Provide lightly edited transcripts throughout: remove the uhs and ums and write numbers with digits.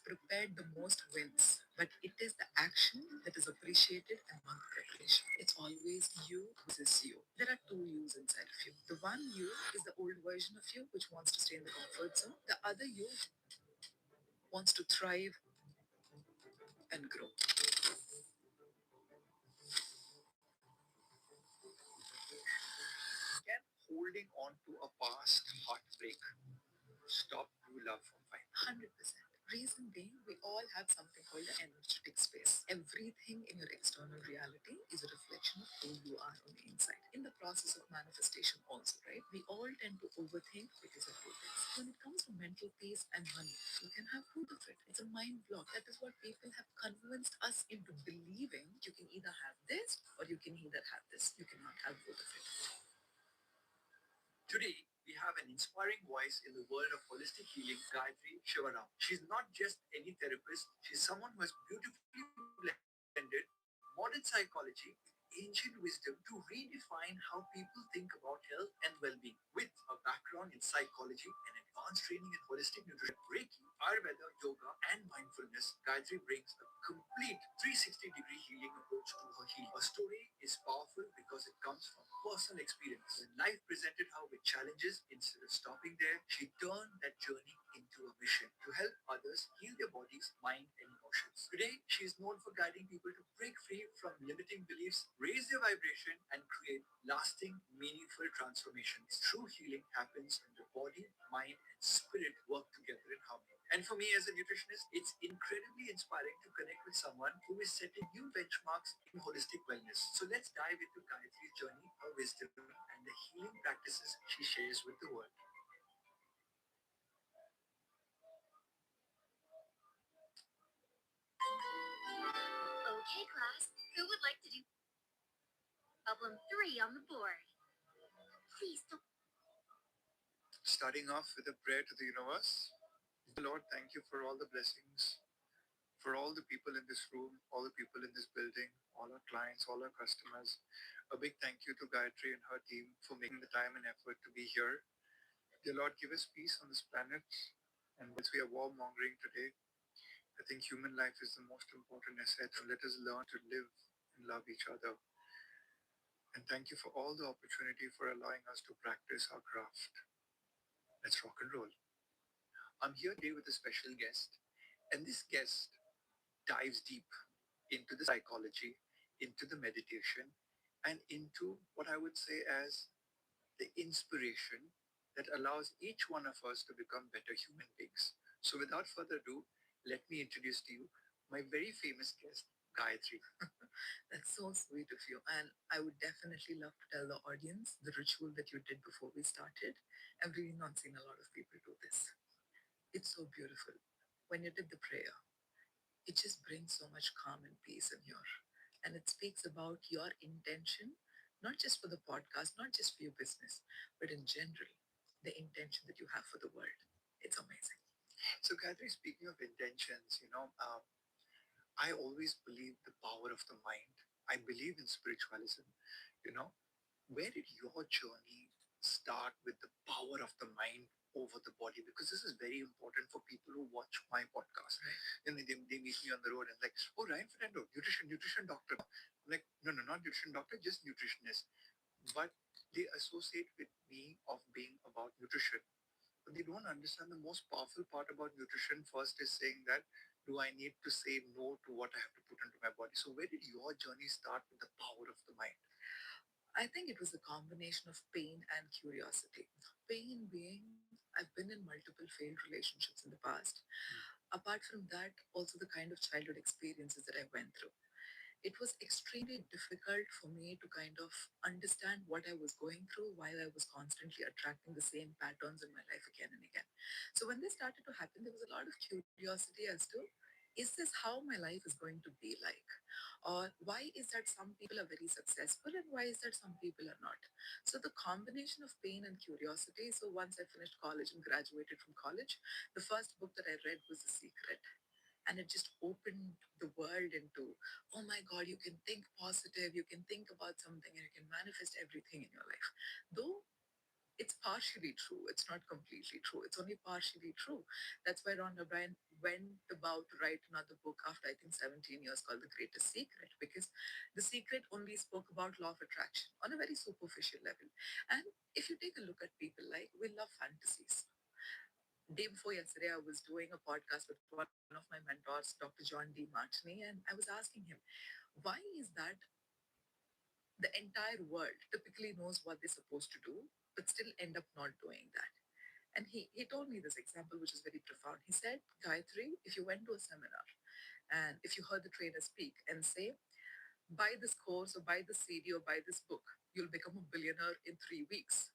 prepared the most wins, but it is the action that is appreciated among preparation. It's always you versus you. There are two yous inside of you. The one you is the old version of you, which wants to stay in the comfort zone. The other you wants to thrive and grow. Can holding on to a past heartbreak stop true love from finding? 100%. Reason being, we all have something called the energetic space. Everything in your external reality is a reflection of who you are on the inside. In the process of manifestation, also, right? We all tend to overthink because of two things. When it comes to mental peace and money, you can have both of it. It's a mind block. That is what people have convinced us into believing. You can either have this or you can either have this. You cannot have both of it. Today, we have an inspiring voice in the world of holistic healing, Gayatri Shivaram. She's not just any therapist, she's someone who has beautifully blended modern psychology with ancient wisdom to redefine how people think about health and well being. With a background in psychology and advanced training in holistic nutrition, Reiki, Ayurveda, yoga, and mindfulness, Gayatri brings a complete 360-degree healing approach to her healing. Her story is powerful because it comes from personal experience. When life presented her with challenges, instead of stopping there, she turned that journey into a mission to help others heal their bodies, mind, and emotions. Today, she is known for guiding people to break free from limiting beliefs, raise their vibration, and create lasting, meaningful transformations. True healing happens when the body, mind, and spirit work together in harmony. And for me as a nutritionist, it's incredibly inspiring to connect with someone who is setting new benchmarks in holistic wellness. So let's dive into Gayatri's journey, her wisdom, and the healing practices she shares with the world. Okay, class, who would like to do problem 3 on the board? Please don't. Starting off with a prayer to the universe. Lord, thank you for all the blessings, for all the people in this room, all the people in this building, all our clients, all our customers. A big thank you to Gayatri and her team for making the time and effort to be here. Dear Lord, give us peace on this planet. And whilst we are warmongering today, I think human life is the most important asset, and let us learn to live and love each other. And thank you for all the opportunity for allowing us to practice our craft. Let's rock and roll. I'm here today with a special guest, and this guest dives deep into the psychology, into the meditation, and into what I would say as the inspiration that allows each one of us to become better human beings. So, without further ado, let me introduce to you my very famous guest, Gayatri. That's so sweet of you. And I would definitely love to tell the audience the ritual that you did before we started. I've really not seen a lot of people do this. It's so beautiful. When you did the prayer, it just brings so much calm and peace in here. And it speaks about your intention, not just for the podcast, not just for your business, but in general, the intention that you have for the world. It's amazing. So, Gayatri, speaking of intentions, I always believe the power of the mind. I believe in spiritualism. You know, where did your journey start with the power of the mind over the body? Because this is very important for people who watch my podcast. Right. And they meet me on the road and like, oh, Ryan Fernando, nutrition doctor. I'm like, no, no, not nutrition doctor, just nutritionist. But they associate with me of being about nutrition. But they don't understand the most powerful part about nutrition. First is saying that, do I need to say no to what I have to put into my body? So where did your journey start with the power of the mind? I think it was a combination of pain and curiosity. Pain being, I've been in multiple failed relationships in the past. Apart from that, also the kind of childhood experiences that I went through. It was extremely difficult for me to kind of understand what I was going through while I was constantly attracting the same patterns in my life again and again. So when they started to happen, there was a lot of curiosity as to, is this how my life is going to be like? Or why is that some people are very successful and why is that some people are not? So the combination of pain and curiosity. So once I finished college and graduated from college, the first book that I read was The Secret. And it just opened the world into, oh my God, you can think positive, you can think about something, and you can manifest everything in your life. Though it's partially true. It's not completely true. It's only partially true. That's why Ron O'Brien went about to write another book after I think 17 years called The Greatest Secret, because The Secret only spoke about law of attraction on a very superficial level. And if you take a look at people, like, we love fantasies. Day before yesterday, I was doing a podcast with one of my mentors, Dr. John D. Martini, and I was asking him, why is that the entire world typically knows what they're supposed to do, but still end up not doing that? And he told me this example, which is very profound. He said, Gayatri, if you went to a seminar and if you heard the trainer speak and say, buy this course or buy this CD or buy this book, you'll become a billionaire in 3 weeks.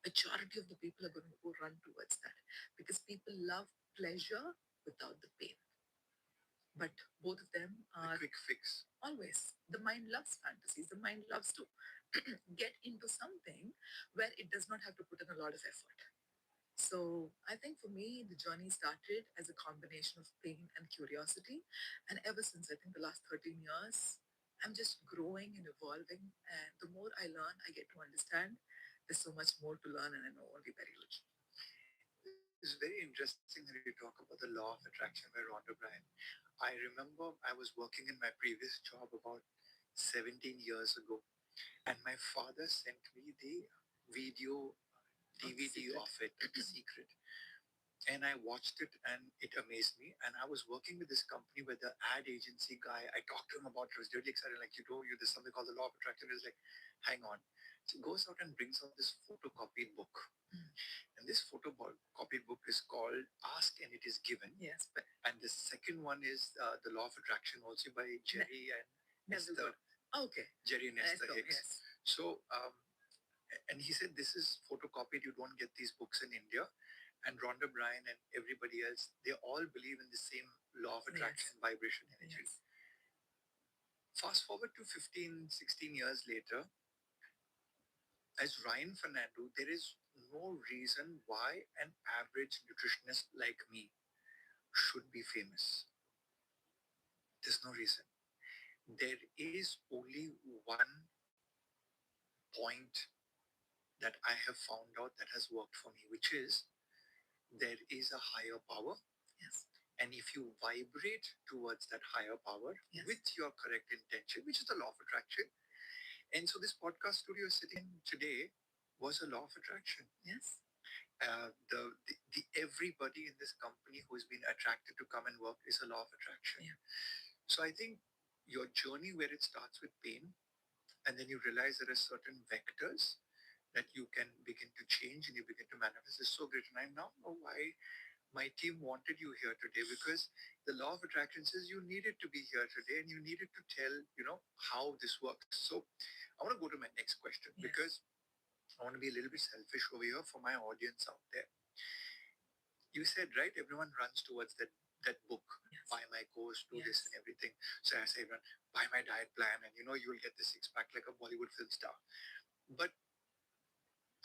Majority of the people are going to go run towards that because people love pleasure without the pain. But both of them The are quick fix. always, the mind loves fantasies. The mind loves to get into something where it does not have to put in a lot of effort. So I think for me, the journey started as a combination of pain and curiosity. And ever since, I think the last 13 years, I'm just growing and evolving. And the more I learn, I get to understand there's so much more to learn, and I know only very little. It's very interesting that you talk about the law of attraction by Rhonda Bryan. I remember I was working in my previous job about 17 years ago, and my father sent me the video DVD of it, The Secret. And I watched it and it amazed me. And I was working with this company where the ad agency guy, I talked to him about it. I was really excited. Like, you know, you there's something called the law of attraction. He's like, hang on. So he goes out and brings out this photocopied book. Mm. And this photocopied book is called Ask and It Is Given. Yes, but And the second one is The Law of Attraction, also by Jerry and Esther. Okay. Jerry and Esther Esther, Hicks. yes. So, and he said, this is photocopied. You don't get these books in India. And Rhonda Bryan and everybody else, they all believe in the same law of attraction, Yes. vibration, energy. Yes. Fast forward to 15, 16 years later, as Ryan Fernando, there is no reason why an average nutritionist like me should be famous. There's no reason. There is only one point that I have found out that has worked for me, which is there is a higher power. Yes. And if you vibrate towards that higher power, Yes, with your correct intention, which is the law of attraction. And so this podcast studio sitting in today was a law of attraction. yes. The everybody in this company who has been attracted to come and work is a law of attraction. Yeah. So I think your journey where it starts with pain and then you realize there are certain vectors that you can begin to change and you begin to manifest is so great. And I now know why my team wanted you here today, because the law of attraction says you needed to be here today and you needed to tell, how this works. So I want to go to my next question. Yes. Because I want to be a little bit selfish over here for my audience out there. You said, right, everyone runs towards that book. Yes. Buy my course, do this and everything. So I say, everyone, buy my diet plan, and you'll get the six pack like a Bollywood film star. But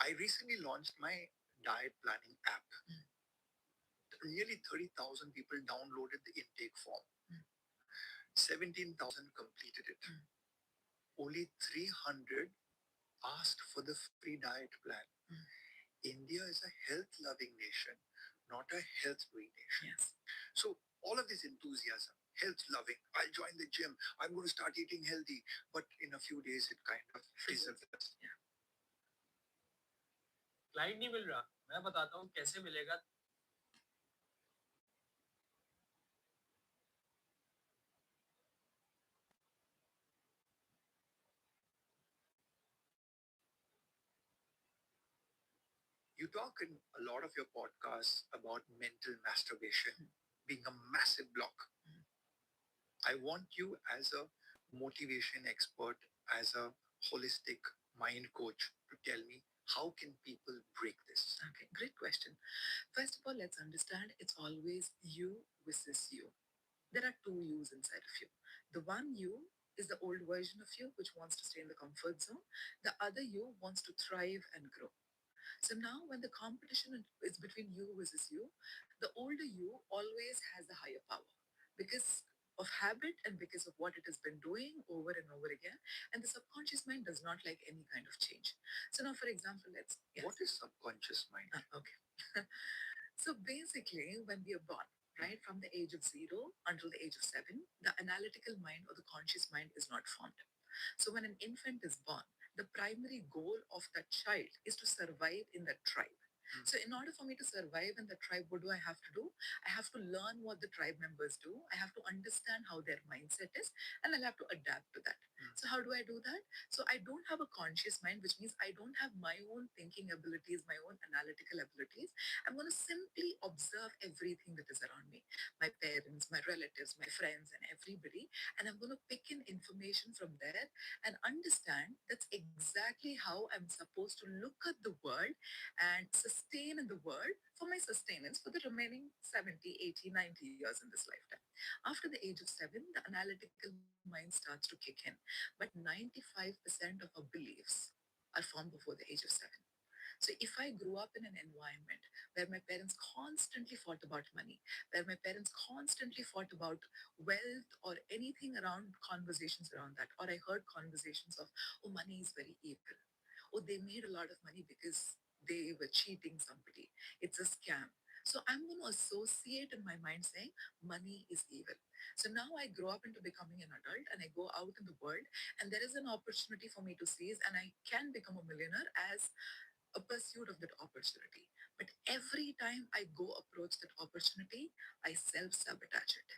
I recently launched my diet planning app. Nearly 30,000 people downloaded the intake form. 17,000 completed it. Only 300 asked for the free diet plan. India is a health loving nation, not a health doing nation. Yes. So, all of this enthusiasm, health loving, I'll join the gym, I'm going to start eating healthy, but in a few days it kind of fizzles. Yeah. Client नहीं मिल रहा, मैं बताता हूँ कैसे मिलेगा. You talk in a lot of your podcasts about mental masturbation being a massive block. I want you as a motivation expert, as a holistic mind coach to tell me how can people break this? Okay, great question. First of all, let's understand it's always you versus you. There are two yous inside of you. The one you is the old version of you, which wants to stay in the comfort zone. The other you wants to thrive and grow. So now, when the competition is between you versus you, the older you always has the higher power because of habit and because of what it has been doing over and over again. And the subconscious mind does not like any kind of change. So now, for example, let's, yes. What is subconscious mind? Okay. So basically, when we are born, right, from the age of 0 until the age of 7, the analytical mind or the conscious mind is not formed. So when an infant is born, the primary goal of that child is to survive in that tribe. So in order for me to survive in the tribe, what do I have to do? I have to learn what the tribe members do. I have to understand how their mindset is, and I'll have to adapt to that. So how do I do that? So I don't have a conscious mind, which means I don't have my own thinking abilities, my own analytical abilities. I'm going to simply observe everything that is around me, my parents, my relatives, my friends, and everybody. And I'm going to pick in information from there and understand that's exactly how I'm supposed to look at the world and sustain in the world for my sustenance for the remaining 70, 80, 90 years in this lifetime. After the age of 7, the analytical mind starts to kick in. But 95% of our beliefs are formed before the age of 7. So if I grew up in an environment where my parents constantly fought about money, where my parents constantly fought about wealth or anything around conversations around that, or I heard conversations of, oh, money is very evil, oh, they made a lot of money because they were cheating somebody, it's a scam. So I'm going to associate in my mind saying money is evil. So now I grow up into becoming an adult and I go out in the world and there is an opportunity for me to seize and I can become a millionaire as a pursuit of that opportunity. But every time I go approach that opportunity, I self sabotage it.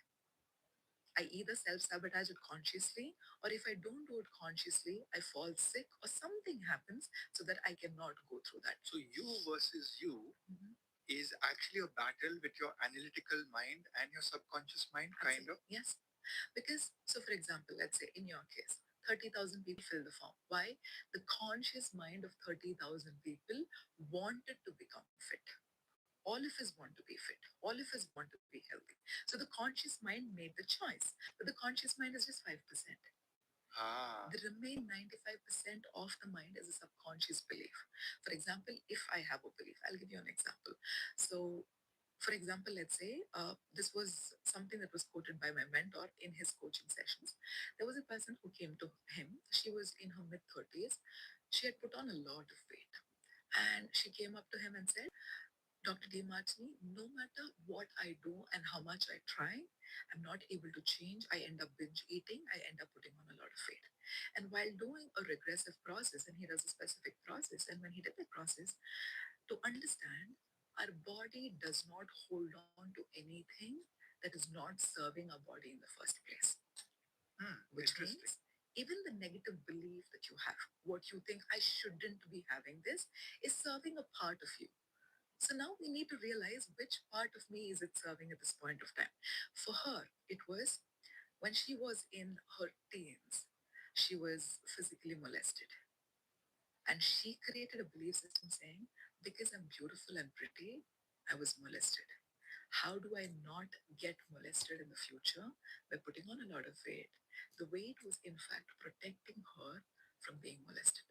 I either self sabotage it consciously, or if I don't do it consciously, I fall sick or something happens so that I cannot go through that. So you versus you Mhm. is actually a battle with your analytical mind and your subconscious mind, kind of. Yes. Because, so for example, let's say in your case, 30,000 people fill the form. Why? The conscious mind of 30,000 people wanted to become fit. All of us want to be fit. All of us want to be healthy. So the conscious mind made the choice, but the conscious mind is just 5%. Ah. The remaining 95% of the mind is a subconscious belief. For example, if I have a belief, I'll give you an example. So, for example, let's say this was something that was quoted by my mentor in his coaching sessions. There was a person who came to him. She was in her mid 30s. She had put on a lot of weight. And she came up to him and said, Dr. DeMartini, no matter what I do and how much I try, I'm not able to change. I end up binge eating. I end up putting on a lot of weight. And while doing a regressive process, and he does a specific process, and when he did the process, to understand, our body does not hold on to anything that is not serving our body in the first place. Which means even the negative belief that you have, what you think I shouldn't be having this, is serving a part of you. So now we need to realize which part of me is it serving at this point of time. For her, it was when she was in her teens, she was physically molested. And she created a belief system saying, because I'm beautiful and pretty, I was molested. How do I not get molested in the future? By putting on a lot of weight. The weight was, in fact, protecting her from being molested.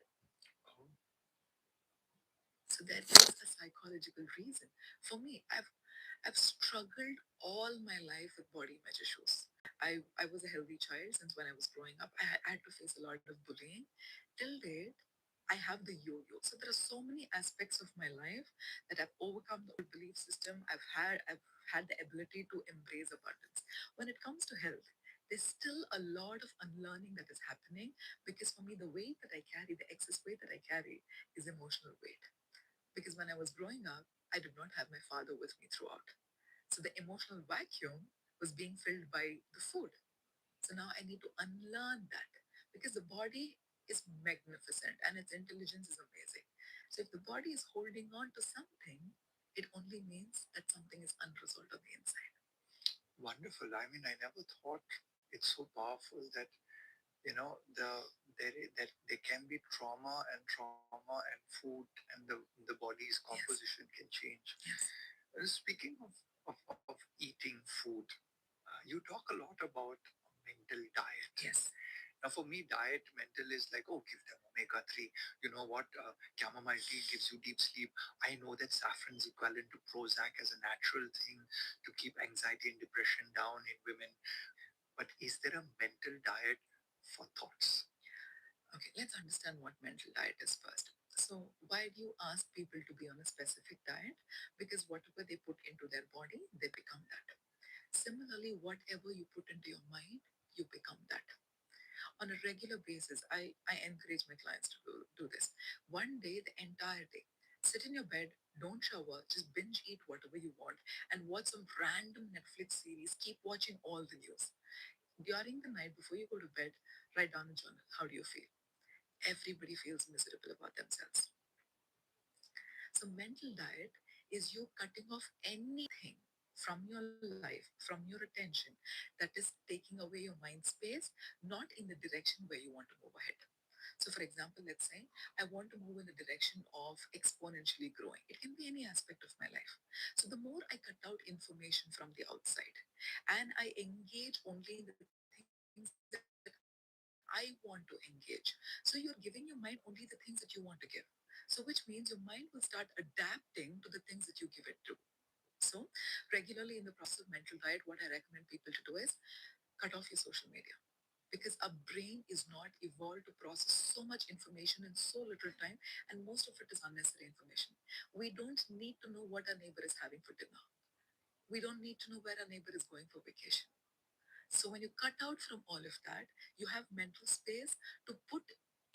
So there is a psychological reason. For me, I've struggled all my life with body image issues. I was a healthy child since when I was growing up. I had to face a lot of bullying. Till date, I have the yo-yo. So there are so many aspects of my life that I've overcome the old belief system. I've had the ability to embrace abundance. When it comes to health, there's still a lot of unlearning that is happening because for me, the weight that I carry, the excess weight that I carry, is emotional weight. Because when I was growing up, I did not have my father with me throughout. So the emotional vacuum was being filled by the food. So now I need to unlearn that because the body is magnificent and its intelligence is amazing. So if the body is holding on to something, it only means that something is unresolved on the inside. Wonderful. I mean, I never thought it's so powerful that that there can be trauma and food and the body's composition can change. Yes. Speaking of eating food, you talk a lot about mental diet. Yes. Now, for me, diet, mental is like, oh, give them omega 3. You know what? Chamomile tea gives you deep sleep. I know that saffron is equivalent to Prozac as a natural thing to keep anxiety and depression down in women. But is there a mental diet for thoughts? Okay, let's understand what mental diet is first. So, why do you ask people to be on a specific diet? Because whatever they put into their body, they become that. Similarly, whatever you put into your mind, you become that. On a regular basis, I encourage my clients to do this. One day, the entire day, sit in your bed, don't shower, just binge eat whatever you want, and watch some random Netflix series. Keep watching all the news. During the night, before you go to bed, write down a journal. How do you feel? Everybody feels miserable about themselves. So, mental diet is you cutting off anything from your life, from your attention that is taking away your mind space, not in the direction where you want to move ahead. So, for example, let's say I want to move in the direction of exponentially growing. It can be any aspect of my life. So, the more I cut out information from the outside and I engage only in the things that I want to engage, so you're giving your mind only the things that you want to give. So, which means your mind will start adapting to the things that you give it to. So, regularly in the process of mental diet, what I recommend people to do is cut off your social media because our brain is not evolved to process so much information in so little time, and most of it is unnecessary information. We don't need to know what our neighbor is having for dinner. We don't need to know where our neighbor is going for vacation. So when you cut out from all of that, you have mental space to put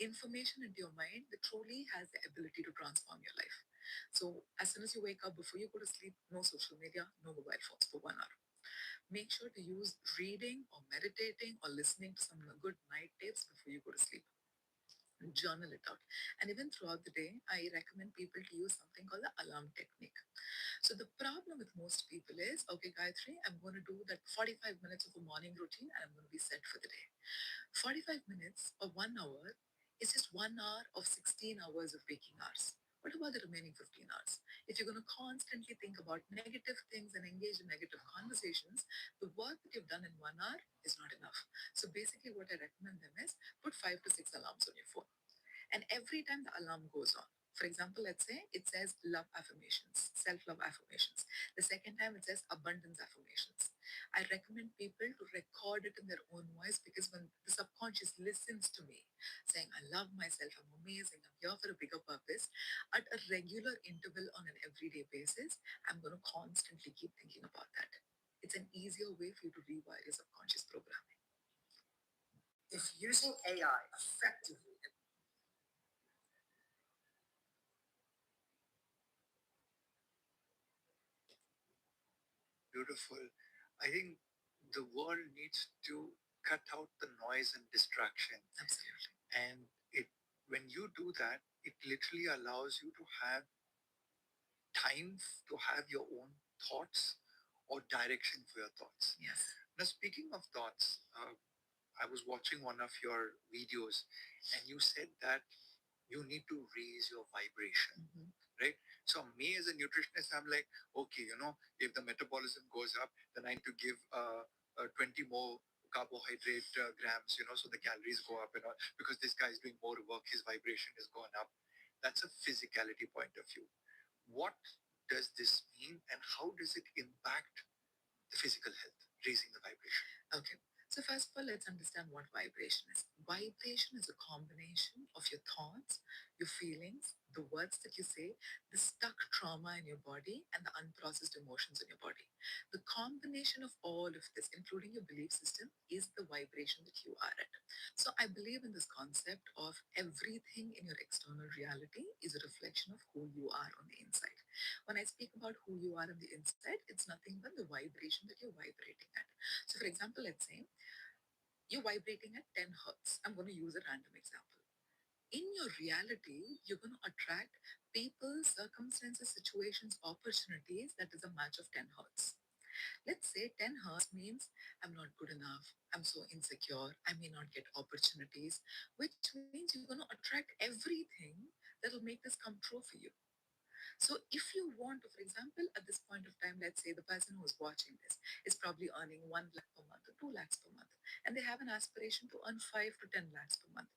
information into your mind that truly has the ability to transform your life. So as soon as you wake up, before you go to sleep, no social media, no mobile phones for 1 hour. Make sure to use reading or meditating or listening to some good night tapes before you go to sleep. Journal it out. And even throughout the day, I recommend people to use something called the alarm technique. So the problem with most people is, okay, Gayatri, I'm going to do that 45 minutes of a morning routine and I'm going to be set for the day. 45 minutes or 1 hour is just 1 hour of 16 hours of waking hours. What about the remaining 15 hours? If you're going to constantly think about negative things and engage in negative conversations, the work that you've done in 1 hour is not enough. So basically, what I recommend them is put 5 to 6 alarms on your phone. And every time the alarm goes on, for example, let's say it says love affirmations, self love affirmations. The second time it says abundance affirmations. I recommend people to record it in their own voice because when the subconscious listens to me saying, I love myself, I'm amazing, I'm here for a bigger purpose, at a regular interval on an everyday basis, I'm going to constantly keep thinking about that. It's an easier way for you to rewire your subconscious programming. If using AI effectively. Beautiful. I think the world needs to cut out the noise and distraction. Absolutely. And it when you do that, it literally allows you to have time to have your own thoughts or direction for your thoughts. Yes. Now, speaking of thoughts, I was watching one of your videos and you said that you need to raise your vibration, right? So, me as a nutritionist, I'm like, okay, if the metabolism goes up, then I need to give 20 more carbohydrate grams, so the calories go up and all, because this guy is doing more work, his vibration is going up. That's a physicality point of view. What does this mean and how does it impact the physical health, raising the vibration? Okay. So first of all, let's understand what vibration is. Vibration is a combination of your thoughts, your feelings, the words that you say, the stuck trauma in your body, and the unprocessed emotions in your body. The combination of all of this, including your belief system, is the vibration that you are at. So I believe in this concept of everything in your external reality is a reflection of who you are on the inside. When I speak about who you are on the inside, it's nothing but the vibration that you're vibrating at. So, for example, let's say you're vibrating at 10 hertz. I'm going to use a random example. In your reality, you're going to attract people, circumstances, situations, opportunities that is a match of 10 hertz. Let's say 10 hertz means I'm not good enough, I'm so insecure, I may not get opportunities, which means you're going to attract everything that will make this come true for you. So if you want to, for example, at this point of time, let's say the person who's watching this is probably earning 1 lakh per month or 2 lakhs per month, and they have an aspiration to earn 5 to 10 lakhs per month.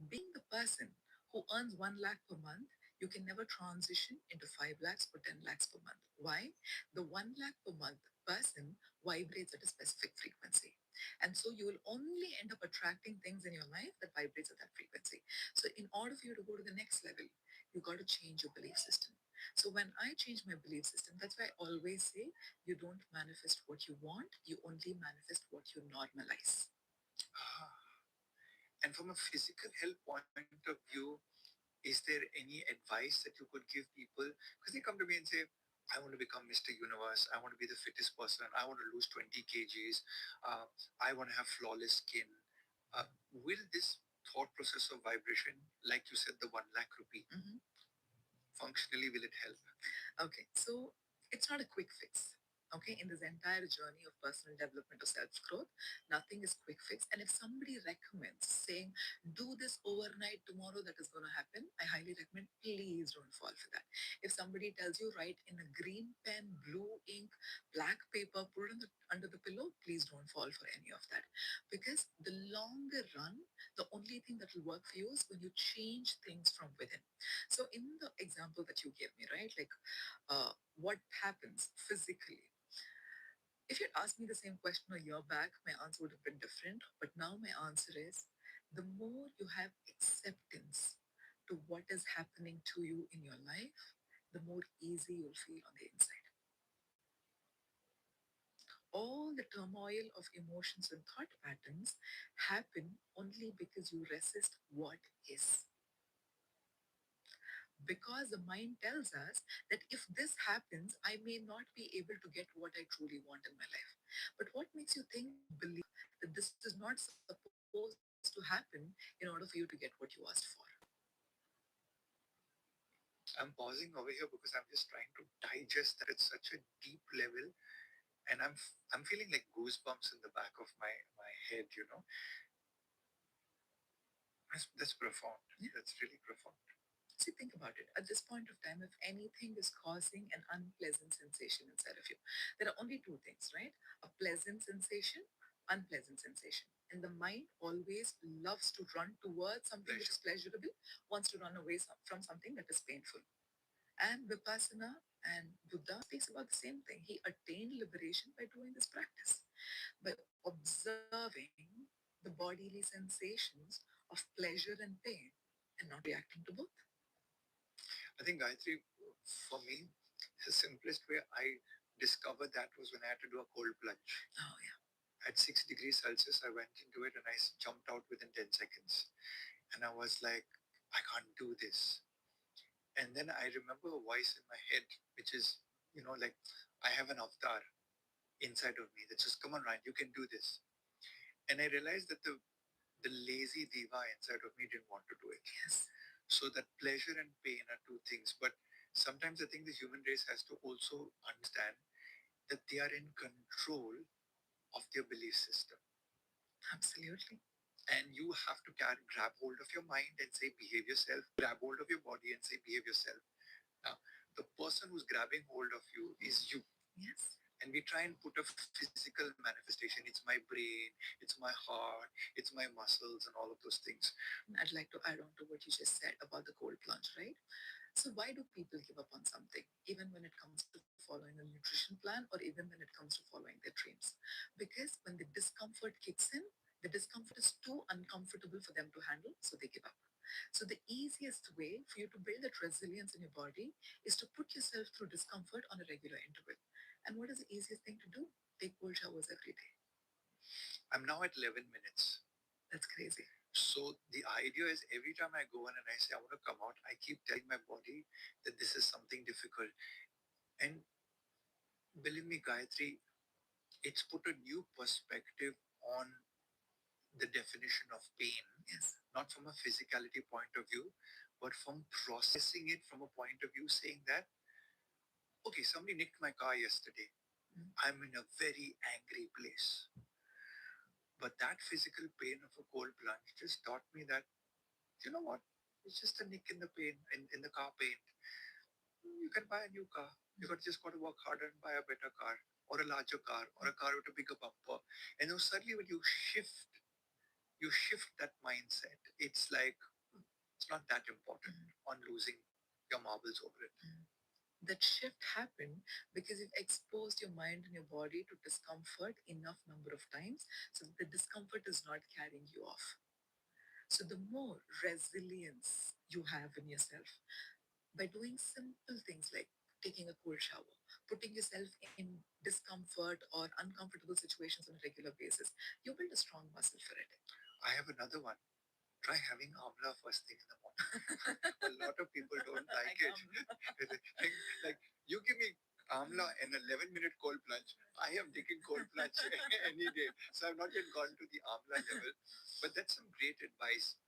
Being the person who earns 1 lakh per month, you can never transition into 5 lakhs or 10 lakhs per month. Why? The 1 lakh per month person vibrates at a specific frequency. And And so you will only end up attracting things in your life that vibrates at that frequency. So in order for you to go to the next level, you got to change your belief system. So when I change my belief system, that's why I always say you don't manifest what you want, you only manifest what you normalize. Ah. And from a physical health point of view, is there any advice that you could give people? Because they come to me and say, I want to become Mr. Universe. I want to be the fittest person. I want to lose 20 kgs. Uh, I want to have flawless skin. Will this thought process of vibration, like you said, the 1 lakh rupee, functionally, will it help? Okay, so it's not a quick fix. Okay, in this entire journey of personal development or self growth, nothing is quick fix. And if somebody recommends saying, do this overnight tomorrow, that is going to happen, I highly recommend please don't fall for that. If somebody tells you write in a green pen, blue ink, black paper, put it under the pillow, please don't fall for any of that. Because the longer run, the only thing that will work for you is when you change things from within. So in the example that you gave me, right, like what happens physically. If you'd asked me the same question a year back, my answer would have been different. But now my answer is the more you have acceptance to what is happening to you in your life, the more easy you'll feel on the inside. All the turmoil of emotions and thought patterns happen only because you resist what is. Because the mind tells us that if this happens, I may not be able to get what I truly want in my life. But what makes you think or believe that this is not supposed to happen in order for you to get what you asked for? I'm pausing over here because I'm just trying to digest that at such a deep level, and I'm feeling like goosebumps in the back of my head. That's profound. Yeah. That's really profound. See, think about it. At this point of time, if anything is causing an unpleasant sensation inside of you, there are only two things, right? A pleasant sensation, unpleasant sensation. And the mind always loves to run towards something which is pleasurable, wants to run away from something that is painful. And Vipassana and Buddha speaks about the same thing. He attained liberation by doing this practice, by observing the bodily sensations of pleasure and pain and not reacting to both. I think Gayatri, for me, the simplest way I discovered that was when I had to do a cold plunge. Oh, yeah. At 6 degrees Celsius, I went into it and I jumped out within 10 seconds. And I was like, I can't do this. And then I remember a voice in my head, which is, like, I have an avatar inside of me that says, come on, Ryan, you can do this. And I realized that the lazy diva inside of me didn't want to do it. Yes. So that pleasure and pain are two things. But sometimes I think the human race has to also understand that they are in control of their belief system. Absolutely. And you have to grab hold of your mind and say, behave yourself. Grab hold of your body and say, behave yourself. Now, the person who's grabbing hold of you is you. Yes. And we try and put a physical manifestation. It's my brain, it's my heart, it's my muscles, and all of those things. I'd like to add on to what you just said about the cold plunge, right? So, why do people give up on something, even when it comes to following a nutrition plan or even when it comes to following their dreams? Because when the discomfort kicks in, the discomfort is too uncomfortable for them to handle, so they give up. So, the easiest way for you to build that resilience in your body is to put yourself through discomfort on a regular interval. And what is the easiest thing to do? Take cold showers every day. I'm now at 11 minutes. That's crazy. So the idea is every time I go in and I say I want to come out, I keep telling my body that this is something difficult. And believe me, Gayatri, it's put a new perspective on the definition of pain. Yes. Not from a physicality point of view, but from processing it from a point of view saying that, okay, somebody nicked my car yesterday. I'm in a very angry place. But that physical pain of a cold plunge just taught me that, you know what? It's just a nick in the pain, in the car paint. You can buy a new car. You just got to work harder and buy a better car, or a larger car, or a car with a bigger bumper. And then suddenly when you shift that mindset. It's like it's not that important on losing your marbles over it. That shift happened because you've exposed your mind and your body to discomfort enough number of times so that the discomfort is not carrying you off. So the more resilience you have in yourself by doing simple things like taking a cold shower, putting yourself in discomfort or uncomfortable situations on a regular basis, you build a strong muscle for it. I have another one. Try having amla first thing in the morning. A lot of people don't like it. like, you give me amla and 11-minute cold plunge. I am taking cold plunge any day. So I've not yet gone to the amla level. But that's some great advice.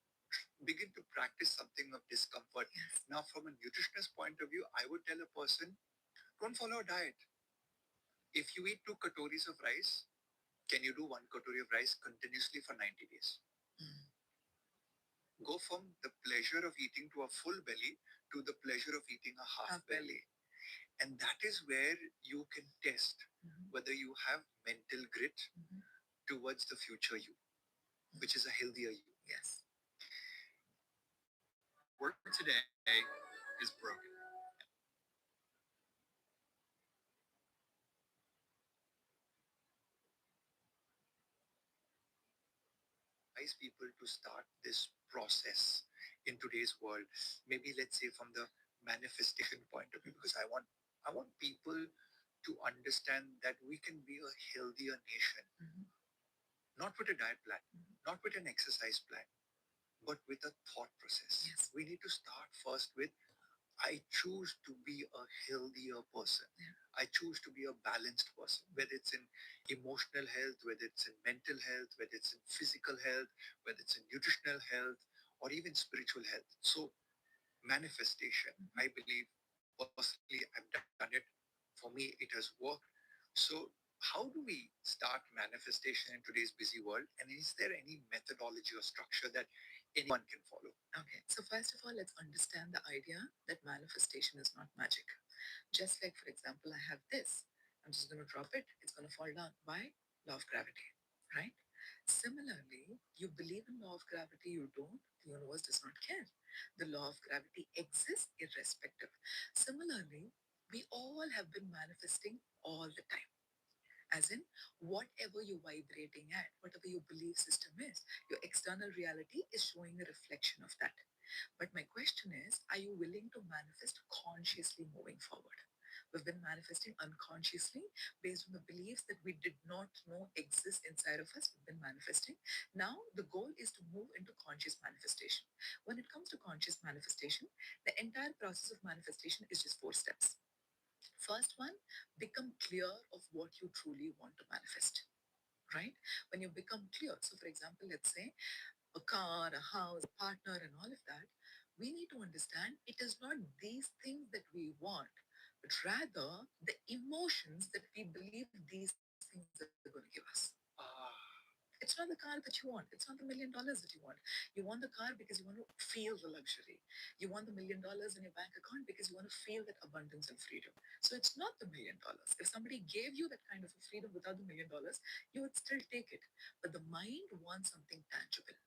Begin to practice something of discomfort. Yes. Now, from a nutritionist point of view, I would tell a person, don't follow a diet. If you eat 2 katoris of rice, can you do 1 katori of rice continuously for 90 days? Mm. Go from the pleasure of eating to a full belly to the pleasure of eating a half belly. And that is where you can test whether you have mental grit towards the future you, which is a healthier you. Yes. The word today is broken. Advise people to start this process in today's world. Maybe let's say from the manifestation point of view, because I want people to understand that we can be a healthier nation, not with a diet plan, not with an exercise plan, but with a thought process. Yes. We need to start first with I choose to be a healthier person. Yeah. I choose to be a balanced person, whether it's in emotional health, whether it's in mental health, whether it's in physical health, whether it's in nutritional health, or even spiritual health. So, manifestation, I believe personally, I've done it. For me, it has worked. So, how do we start manifestation in today's busy world? And is there any methodology or structure that anyone can follow? Okay, so first of all, let's understand the idea that manifestation is not magic. Just like, for example, I have this. I'm just going to drop it. It's going to fall down. Why? Law of gravity, right? Similarly, you believe in law of gravity, you don't, the universe does not care. The law of gravity exists irrespective. Similarly, we all have been manifesting all the time. As in, whatever you're vibrating at, whatever your belief system is, your external reality is showing a reflection of that. But my question is, are you willing to manifest consciously moving forward? We've been manifesting unconsciously based on the beliefs that we did not know exist inside of us. We've been manifesting. Now, the goal is to move into conscious manifestation. When it comes to conscious manifestation, the entire process of manifestation is just 4 steps. First one, become clear of what you truly want to manifest, right? When you become clear, so for example, let's say a car, a house, a partner, and all of that, we need to understand it is not these things that we want, but rather the emotions that we believe these things are going to give us. It's not the car that you want. It's not the $1 million that you want. You want the car because you want to feel the luxury. You want the $1 million in your bank account because you want to feel that abundance and freedom. So it's not the $1 million. If somebody gave you that kind of a freedom without the $1 million, you would still take it. But the mind wants something tangible.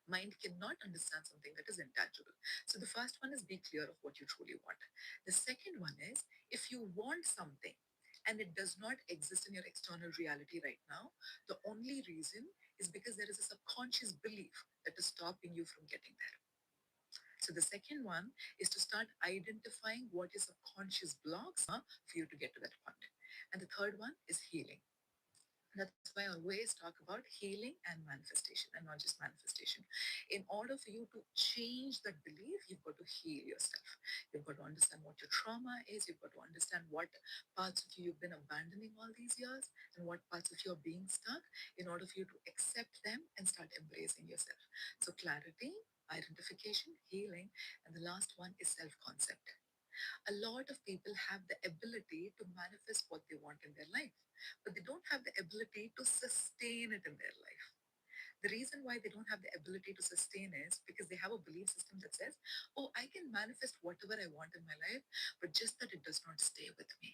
Mind cannot understand something that is intangible. So the first one is be clear of what you truly want. The second one is if you want something and it does not exist in your external reality right now, the only reason is because there is a subconscious belief that is stopping you from getting there. So the second one is to start identifying what your subconscious blocks are for you to get to that point. And the third one is healing. That's why I always talk about healing and manifestation and not just manifestation. In order for you to change that belief, you've got to heal yourself. You've got to understand what your trauma is. You've got to understand what parts of you you've been abandoning all these years and what parts of you are being stuck in order for you to accept them and start embracing yourself. So, clarity, identification, healing, and the last one is self concept. A lot of people have the ability to manifest what they want in their life, but they don't have the ability to sustain it in their life. The reason why they don't have the ability to sustain is because they have a belief system that says, oh, I can manifest whatever I want in my life, but just that it does not stay with me.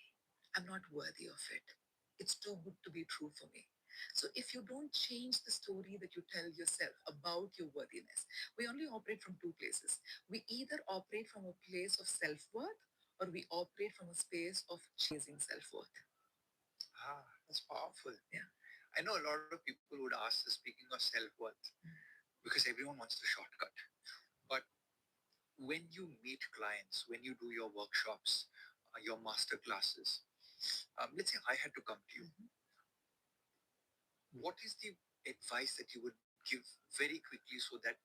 I'm not worthy of it. It's too good to be true for me. So if you don't change the story that you tell yourself about your worthiness, we only operate from two places. We either operate from a place of self worth or we operate from a space of chasing self-worth. Ah, that's powerful. Yeah. I know a lot of people would ask this, speaking of self worth, because everyone wants the shortcut. But when you meet clients, when you do your workshops, your master classes, let's say I had to come to you, Mhm. what is the advice that you would give very quickly so that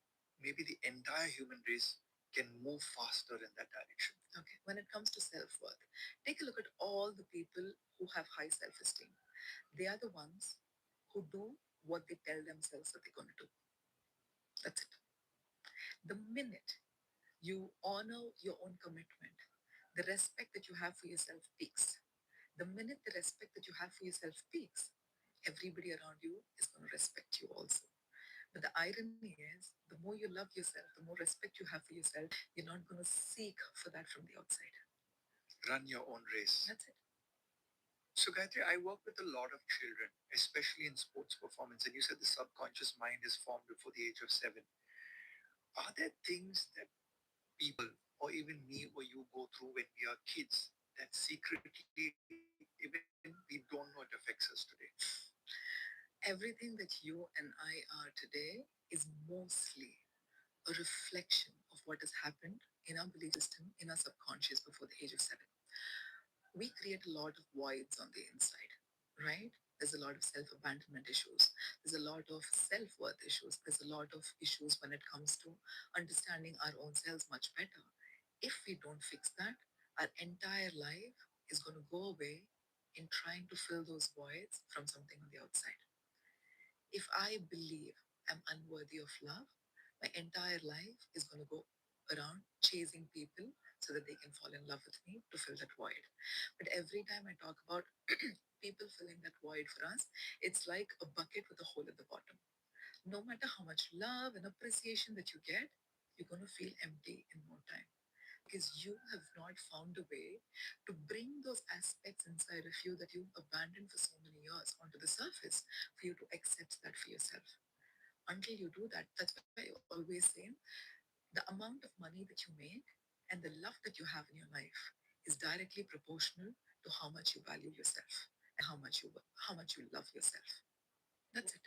maybe the entire human race can move faster in that direction? Okay, when it comes to self-worth, take a look at all the people who have high self-esteem. They are the ones who do what they tell themselves that they're going to do. That's it. The minute you honor your own commitment, the respect that you have for yourself peaks. The minute the respect that you have for yourself peaks, everybody around you is going to respect you also. But the irony is, the more you love yourself, the more respect you have for yourself, you're not going to seek for that from the outside. Run your own race. That's it. So, Gayatri, I work with a lot of children, especially in sports performance. And you said the subconscious mind is formed before the age of 7. Are there things that people, or even me or you, go through when we are kids that secretly, even we don't know it affects us today? Everything that you and I are today is mostly a reflection of what has happened in our belief system, in our subconscious before the age of 7. We create a lot of voids on the inside, right? There's a lot of self abandonment issues. There's a lot of self worth issues. There's a lot of issues when it comes to understanding our own selves much better. If we don't fix that, our entire life is going to go away in trying to fill those voids from something on the outside. If I believe I'm unworthy of love, my entire life is going to go around chasing people so that they can fall in love with me to fill that void. But every time I talk about people filling that void for us, it's like a bucket with a hole at the bottom. No matter how much love and appreciation that you get, you're going to feel empty in no time because you have not found a way to bring those aspects inside of you that you've abandoned for so many years onto the surface for you to accept that for yourself. Until you do that, that's why I always say the amount of money that you make and the love that you have in your life is directly proportional to how much you value yourself and how much you love yourself. That's it.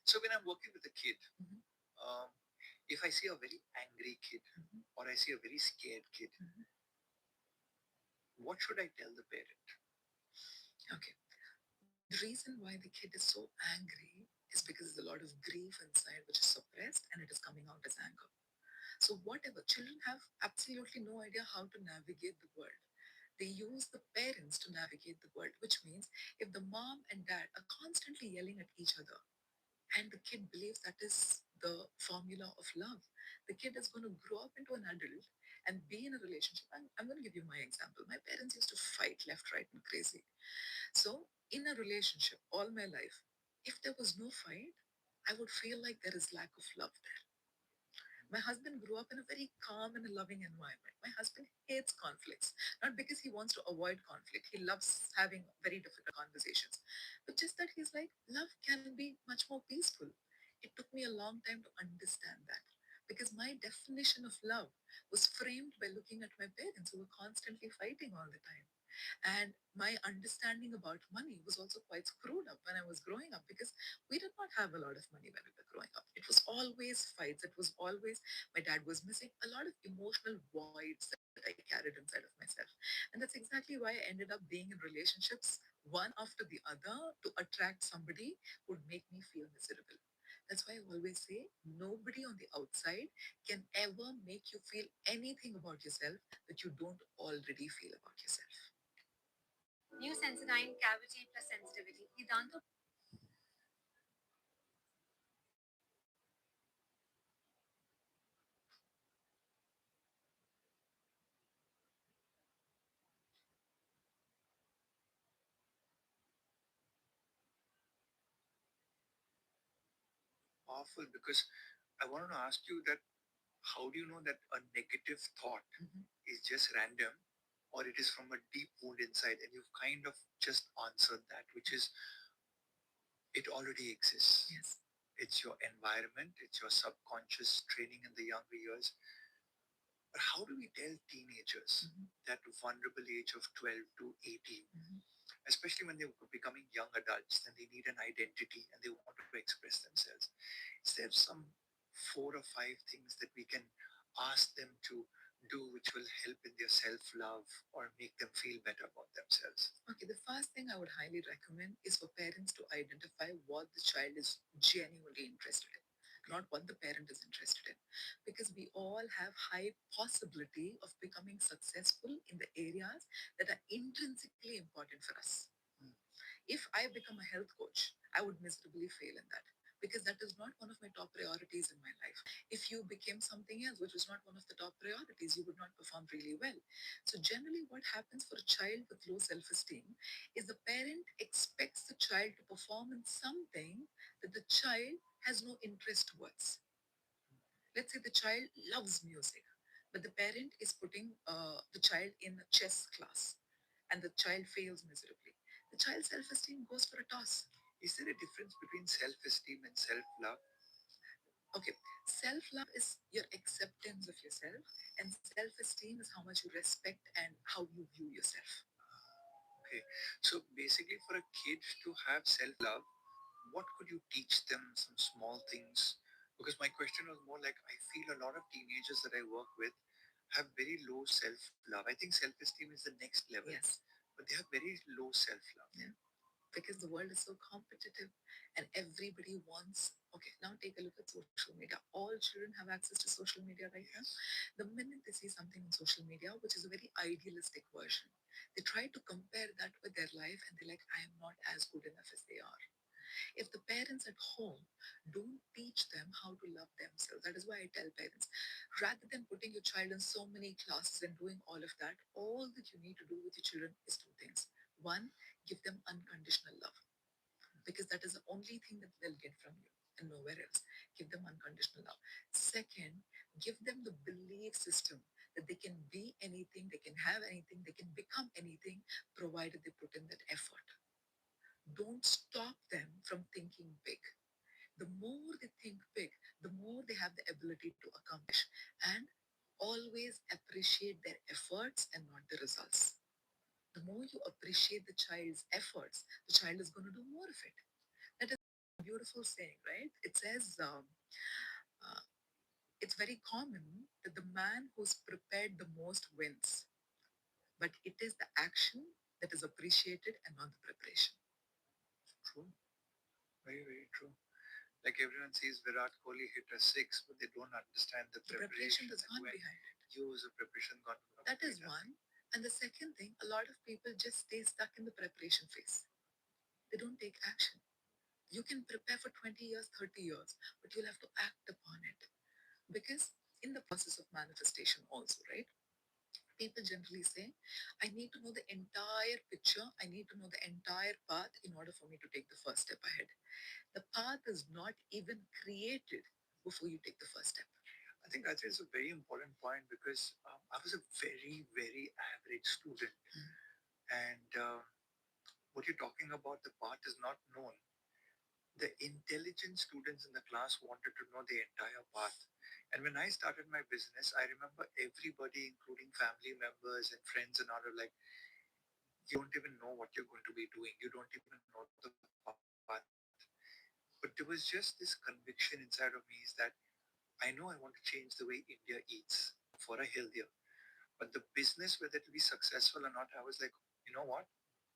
So, when I'm working with a kid, Mhm. um, if I see a very angry kid Mhm. or I see a very scared kid, Mhm. what should I tell the parent? Okay. The reason why the kid is so angry is because there's a lot of grief inside which is suppressed and it is coming out as anger. So, whatever, children have absolutely no idea how to navigate the world. They use the parents to navigate the world, which means if the mom and dad are constantly yelling at each other and the kid believes that is the formula of love, the kid is going to grow up into an adult and be in a relationship. I'm going to give you my example. My parents used to fight left, right, and crazy. So, in a relationship all my life, if there was no fight, I would feel like there is lack of love there. My husband grew up in a very calm and a loving environment. My husband hates conflicts, not because he wants to avoid conflict. He loves having very difficult conversations, but just that he's like, love can be much more peaceful. It took me a long time to understand that because my definition of love was framed by looking at my parents who were constantly fighting all the time. And my understanding about money was also quite screwed up when I was growing up because we did not have a lot of money when we were growing up. It was always fights. It was always my dad was missing a lot of emotional voids that I carried inside of myself. And that's exactly why I ended up being in relationships one after the other to attract somebody who would make me feel miserable. That's why I always say nobody on the outside can ever make you feel anything about yourself that you don't already feel about yourself. New Sensodyne cavity plus sensitivity. ये दांत तो Powerful, because I wanted to ask you that how do you know that a negative thought is just random or it is from a deep wound inside? And you've kind of just answered that, which is it already exists. Yes. It's your environment, it's your subconscious training in the younger years. But how do we tell teenagers, that vulnerable age of 12 to 18, especially when they're becoming young adults, then they need an identity and they want to express themselves? Is there some 4 or 5 things that we can ask them to do which will help in their self love or make them feel better about themselves? Okay, the first thing I would highly recommend is for parents to identify what the child is genuinely interested in, not what the parent is interested in. Because we all have high possibility of becoming successful in the areas that are intrinsically important for us. Mm. If I become a health coach, I would miserably fail in that because that is not one of my top priorities in my life. If you became something else, which was not one of the top priorities, you would not perform really well. So, generally, what happens for a child with low self esteem is the parent expects the child to perform in something that the child has no interest towards. Let's say the child loves music, but the parent is putting the child in a chess class and the child fails miserably. The child's self esteem goes for a toss. Is there a difference between self esteem and self love? Okay, self love is your acceptance of yourself, and self esteem is how much you respect and how you view yourself. Okay, so basically, for a kid to have self love, what could you teach them? Some small things? Because my question was more like, I feel a lot of teenagers that I work with have very low self love. I think self esteem is the next level. Yes. But they have very low self love. Yeah. Because the world is so competitive and everybody wants. Okay, now take a look at social media. All children have access to social media right now. The minute they see something on social media, which is a very idealistic version, they try to compare that with their life and they're like, I am not as good enough as they are. If the parents at home don't teach them how to love themselves, that is why I tell parents, rather than putting your child in so many classes and doing all of that, all that you need to do with your children is two things. One, give them unconditional love, because that is the only thing that they'll get from you and nowhere else. Give them unconditional love. Second, give them the belief system that they can be anything, they can have anything, they can become anything, provided they put in that effort. Don't stop them from thinking big. The more they think big, the more they have the ability to accomplish. And always appreciate their efforts and not the results. The more you appreciate the child's efforts, the child is going to do more of it. That is a beautiful saying, right? It says, uh, it's very common that the man who's prepared the most wins, but it is the action that is appreciated and not the preparation. True. Very, very true. Like everyone sees Virat Kohli hit a six, but they don't understand the The preparation preparation that's and gone when behind it. years of preparation gone. That is one. And the second thing, a lot of people just stay stuck in the preparation phase. They don't take action. You can prepare for 20 years, 30 years, but you'll have to act upon it. Because in the process of manifestation, also, right? People generally say, I need to know the entire picture, I need to know the entire path in order for me to take the first step ahead. The path is not even created before you take the first step. I think that is a very important point because I was a very, very average student. And what you're talking about, the path is not known. The intelligent students in the class wanted to know the entire path. And when I started my business, I remember everybody, including family members and friends and all, are like, you don't even know what you're going to be doing. You don't even know the path. But there was just this conviction inside of me is that I know I want to change the way India eats for a healthier. But the business, whether it will be successful or not, I was like, you know what?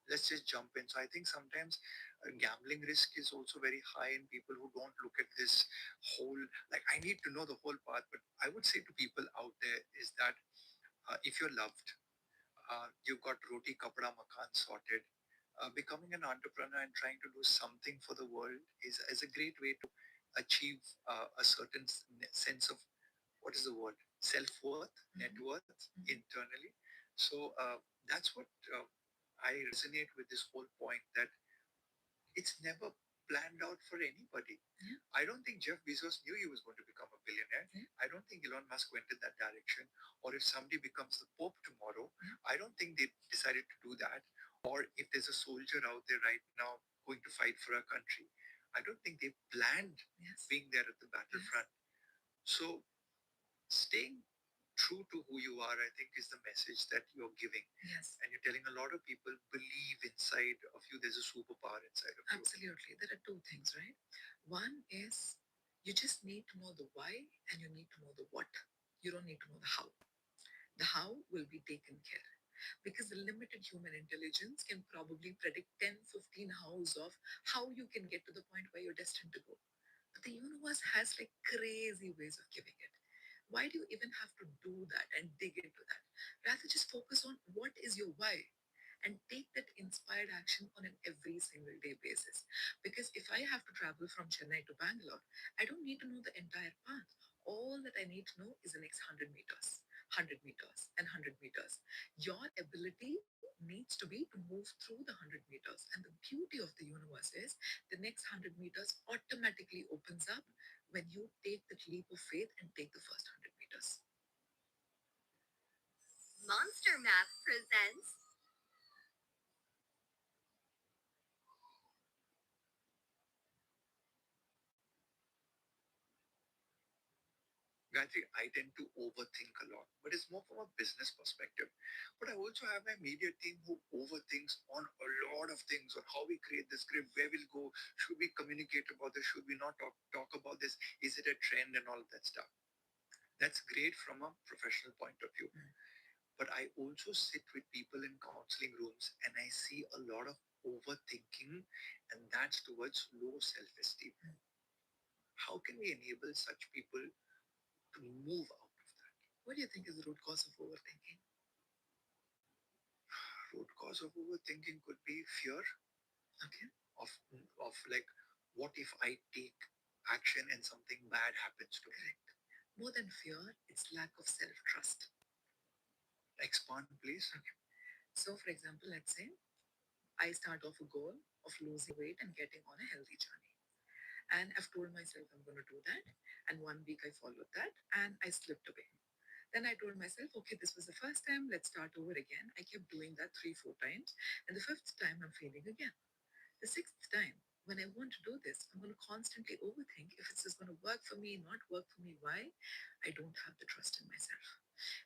Let's just jump in. So I think sometimes gambling risk is also very high in people who don't look at this whole, like, I need to know the whole path. But I would say to people out there is that if you're loved, you've got roti kapda makan sorted. Becoming an entrepreneur and trying to do something for the world is a great way to achieve a certain sense of what is the word, self-worth, net worth internally. So that's what I resonate with this whole point that it's never planned out for anybody. I don't think Jeff Bezos knew he was going to become a billionaire. I don't think Elon Musk went in that direction. Or if somebody becomes the Pope tomorrow, I don't think they decided to do that. Or if there's a soldier out there right now going to fight for our country, I don't think they planned being there at the battlefront. So staying true to who you are, I think, is the message that you're giving. Yes. And you're telling a lot of people, believe inside of you, there's a superpower inside of you. Absolutely. There are two things, right? One is you just need to know the why and you need to know the what. You don't need to know the how. The how will be taken care because the limited human intelligence can probably predict 10, 15 hows of how you can get to the point where you're destined to go. But the universe has like crazy ways of giving it. Why do you even have to do that and dig into that? Rather, just focus on what is your why and take that inspired action on an every single day basis. Because if I have to travel from Chennai to Bangalore, I don't need to know the entire path. All that I need to know is the next 100 meters, 100 meters, and 100 meters. Your ability needs to be to move through the 100 meters. And the beauty of the universe is the next 100 meters automatically opens up when you take that leap of faith and take the first 100 meters. Monster Math presents. Gayatri, I tend to overthink a lot, but it's more from a business perspective. But I also have my media team who overthinks on a lot of things on how we create this script, where we'll go, should we communicate about this, should we not talk about this, is it a trend and all of that stuff. That's great from a professional point of view. But I also sit with people in counseling rooms and I see a lot of overthinking, and that's towards low self esteem. How can we enable such people to move out of that? What do you think is the root cause of overthinking? Root cause of overthinking could be fear Okay. of like, what if I take action and something bad happens to me? Correct. More than fear, it's lack of self trust. Expand, please. Okay. So, for example, let's say I start off a goal of losing weight and getting on a healthy journey. And I've told myself I'm going to do that. And 1 week I followed that and I slipped away. Then I told myself, okay, this was the first time, let's start over again. I kept doing that 3, 4 times. And the fifth time, I'm failing again. The sixth time, when I want to do this, I'm going to constantly overthink if it's just going to work for me, not work for me. Why? I don't have the trust in myself.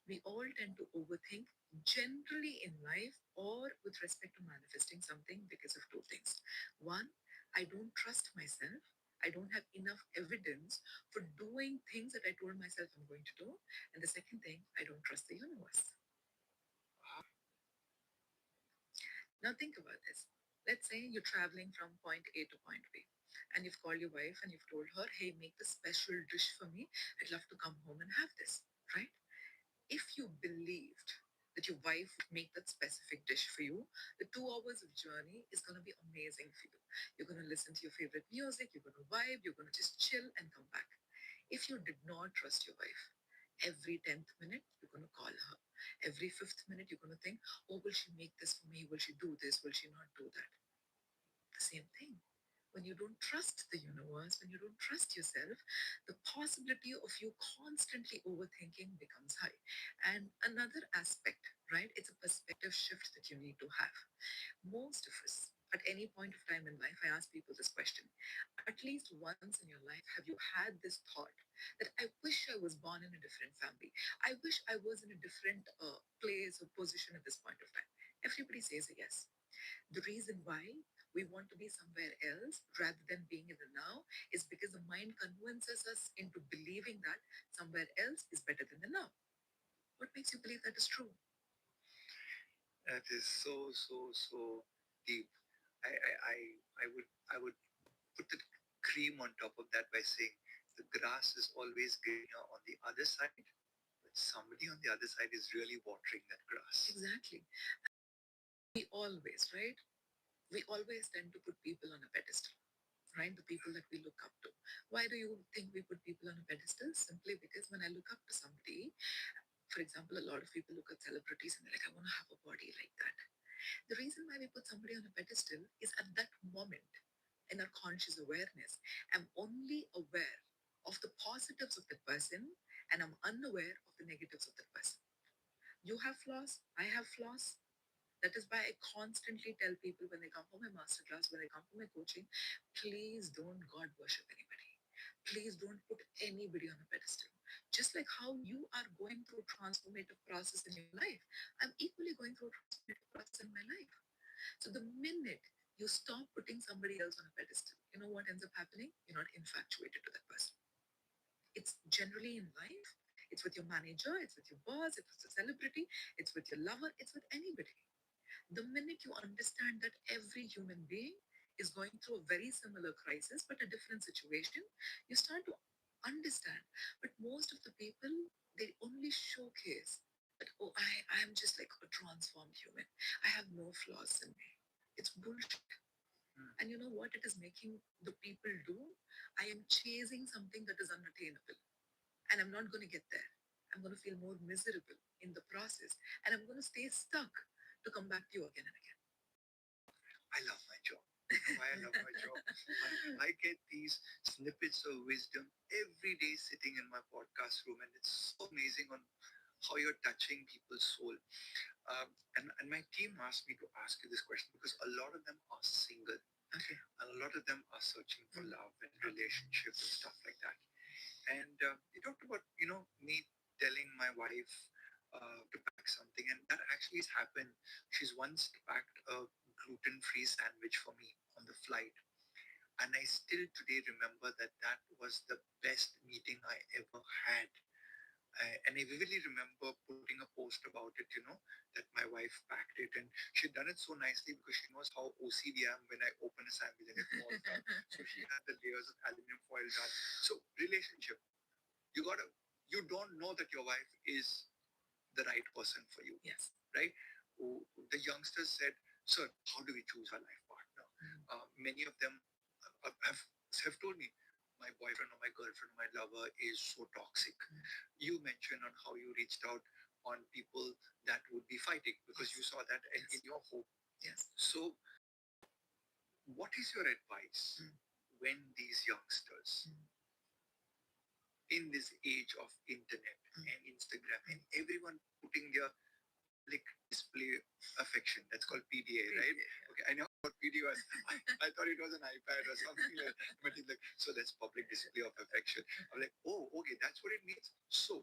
We all tend to overthink generally in life or with respect to manifesting something because of two things. One, I don't trust myself. I don't have enough evidence for doing things that I told myself I'm going to do. And the second thing, I don't trust the universe. Now think about this. Let's say you're traveling from point A to point B, and you've called your wife and you've told her, hey, make the special dish for me. I'd love to come home and have this, right? If you believed that your wife would make that specific dish for you, the 2 hours of journey is going to be amazing for you. You're going to listen to your favorite music, you're going to vibe, you're going to just chill and come back. If you did not trust your wife, every 10th minute, you're going to call her. Every fifth minute, you're going to think, oh, will she make this for me? Will she do this? Will she not do that? The same thing. When you don't trust the universe, when you don't trust yourself, the possibility of you constantly overthinking becomes high. And another aspect, right? It's a perspective shift that you need to have. Most of us, at any point of time in life, I ask people this question. At least once in your life, have you had this thought that I wish I was born in a different family? I wish I was in a different place or position at this point of time. Everybody says a yes. The reason why we want to be somewhere else rather than being in the now is because the mind convinces us into believing that somewhere else is better than the now. What makes you believe that is true? That is so deep. I would put the cream on top of that by saying the grass is always greener on the other side, but somebody on the other side is really watering that grass. Exactly. We always, right? We always tend to put people on a pedestal, right? The people that we look up to. Why do you think we put people on a pedestal? Simply because when I look up to somebody, for example, a lot of people look at celebrities and they're like, I want to have a body like that. The reason why we put somebody on a pedestal is at that moment in our conscious awareness, I'm only aware of the positives of that person and I'm unaware of the negatives of that person. You have flaws, I have flaws. That is why I constantly tell people when they come for my masterclass, when they come for my coaching, please don't God worship anybody. Please don't put anybody on a pedestal. Just like how you are going through transformative process in your life, I'm equally going through a transformative process in my life. So the minute you stop putting somebody else on a pedestal, you know what ends up happening? You're not infatuated to that person. It's generally in life. It's with your manager, it's with your boss, it's with a celebrity, it's with your lover, it's with anybody. The minute you understand that every human being is going through a very similar crisis but a different situation, you start to understand. But most of the people, they only showcase that, oh, I'm just like a transformed human. I have no flaws in me. It's bullshit. Hmm. And you know what it is making the people do? I am chasing something that is unattainable. And I'm not going to get there. I'm going to feel more miserable in the process. And I'm going to stay stuck to come back to you again and again. I love my job. You know why I love my job? I get these snippets of wisdom every day sitting in my podcast room, and it's so amazing on how you're touching people's soul. And my team asked me to ask you this question because a lot of them are single, Okay. and a lot of them are searching for love and relationships and stuff like that. And you talked about, me telling my wife to pack something, and that actually has happened. She's once packed a gluten-free sandwich for me on the flight, and I still today remember that that was the best meeting I ever had. And I vividly remember putting a post about it, that my wife packed it, and she'd done it so nicely because she knows how OCD I am when I open a sandwich and it falls down. So she had the layers of aluminum foil done. So relationship, you gotta, you don't know that your wife is the right person for you, Yes. right? The youngsters said, "Sir, how do we choose our life partner?" Many of them have told me, "My boyfriend or my girlfriend or my lover is so toxic." You mentioned on how you reached out on people that would be fighting because you saw that in your home. Yes. So, what is your advice when these youngsters in this age of internet and Instagram and everyone putting their public display affection. That's called PDA, right? Okay, I know what PDA was. I thought it was an iPad or something like that. But it's like, so that's public display of affection. I'm like, oh, okay, that's what it means. So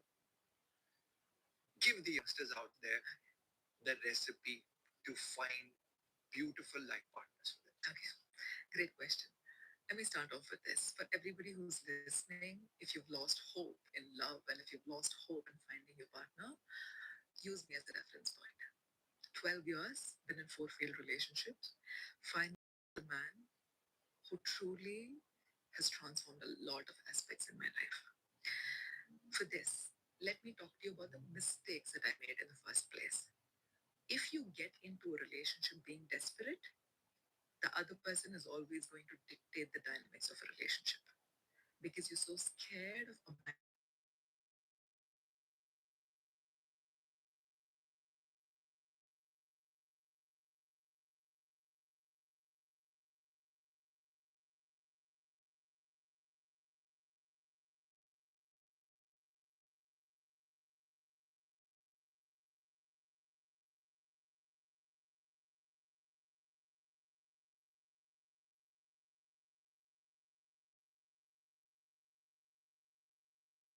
give the youngsters out there the recipe to find beautiful life partners for them. Okay. Great question. Let me start off with this. For everybody who's listening, if you've lost hope in love and if you've lost hope in finding your partner, use me as a reference point. 12 years, been in four failed relationships. Find the man who truly has transformed a lot of aspects in my life. For this, let me talk to you about the mistakes that I made in the first place. If you get into a relationship being desperate, the other person is always going to dictate the dynamics of a relationship because you're so scared of abandoning that person that you don't understand that you are always going to be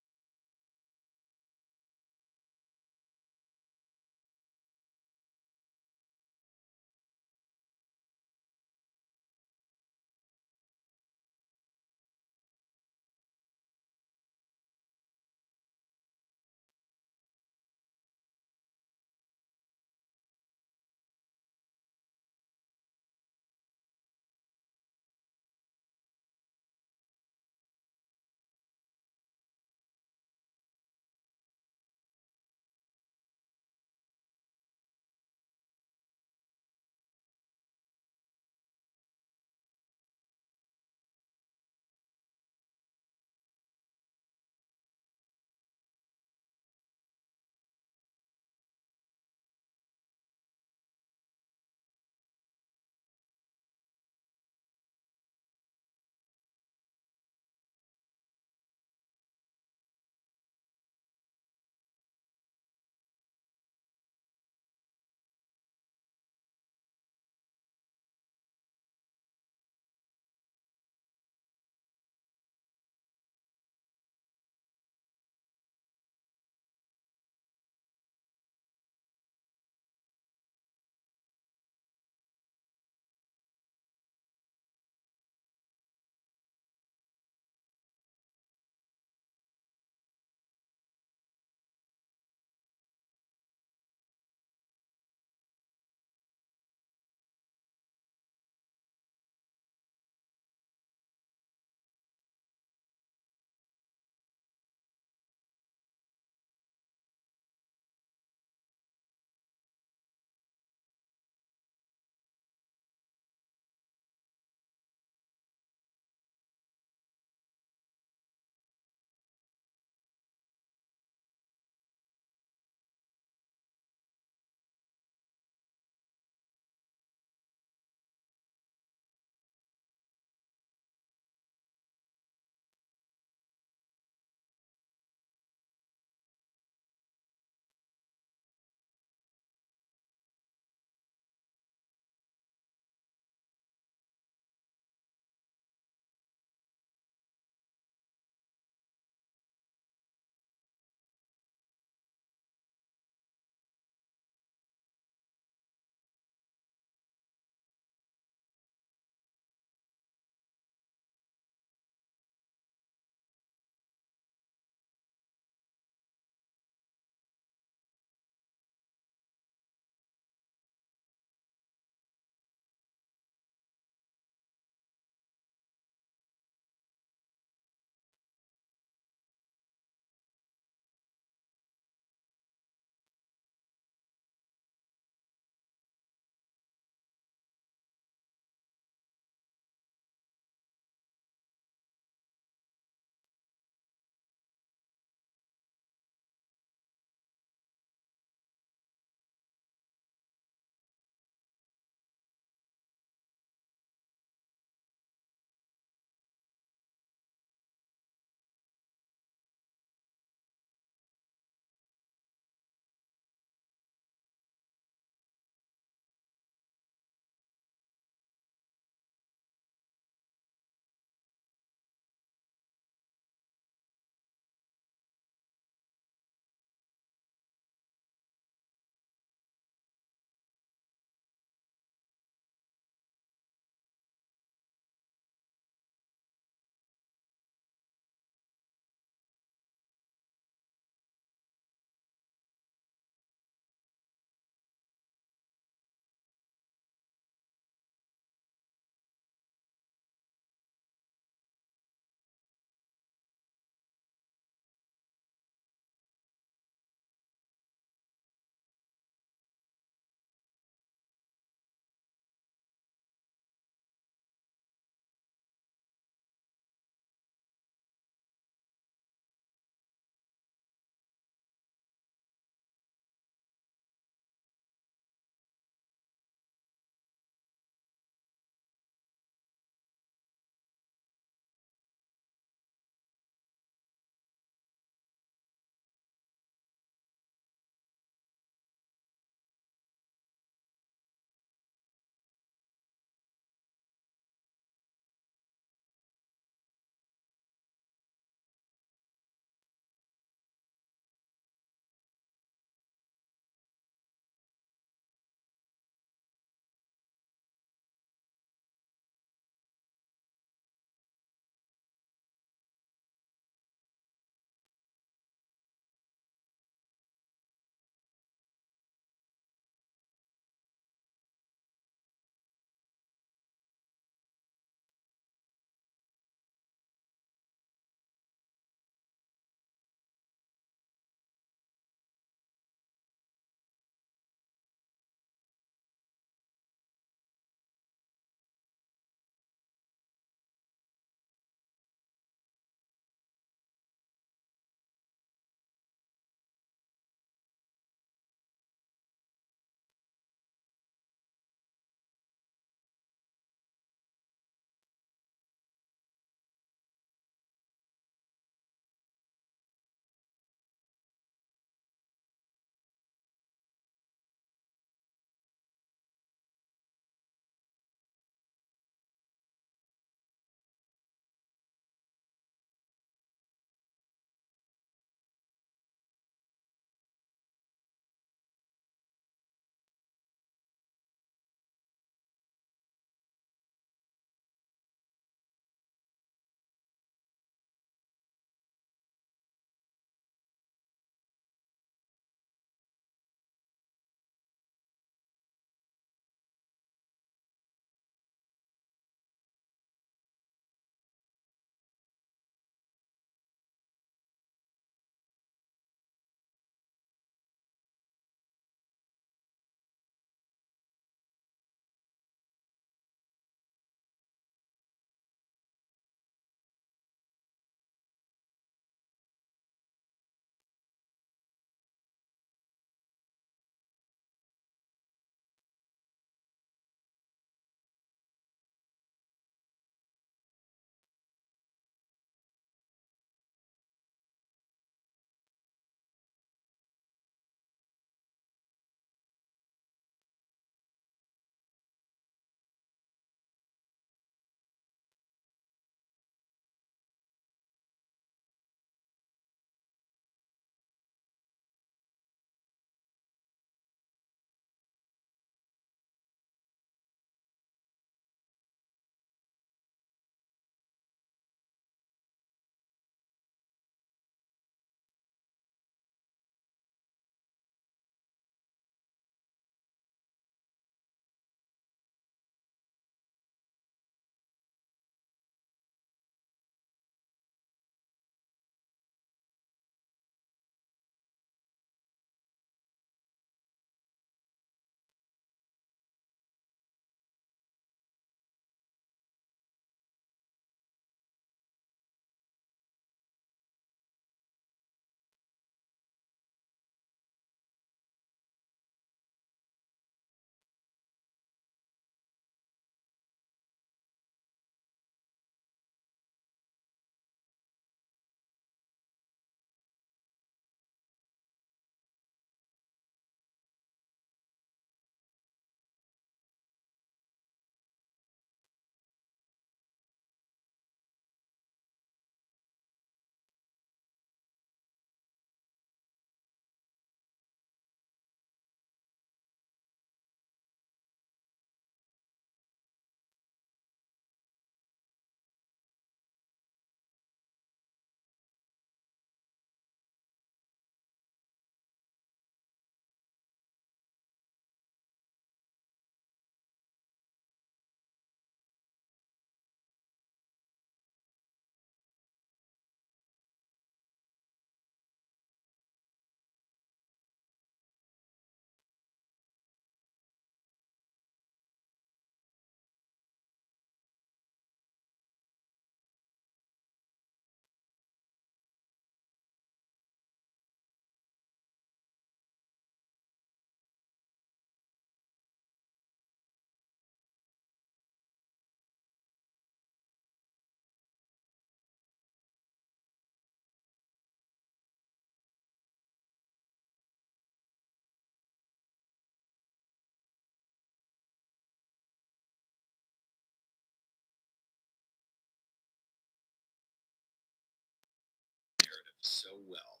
so well.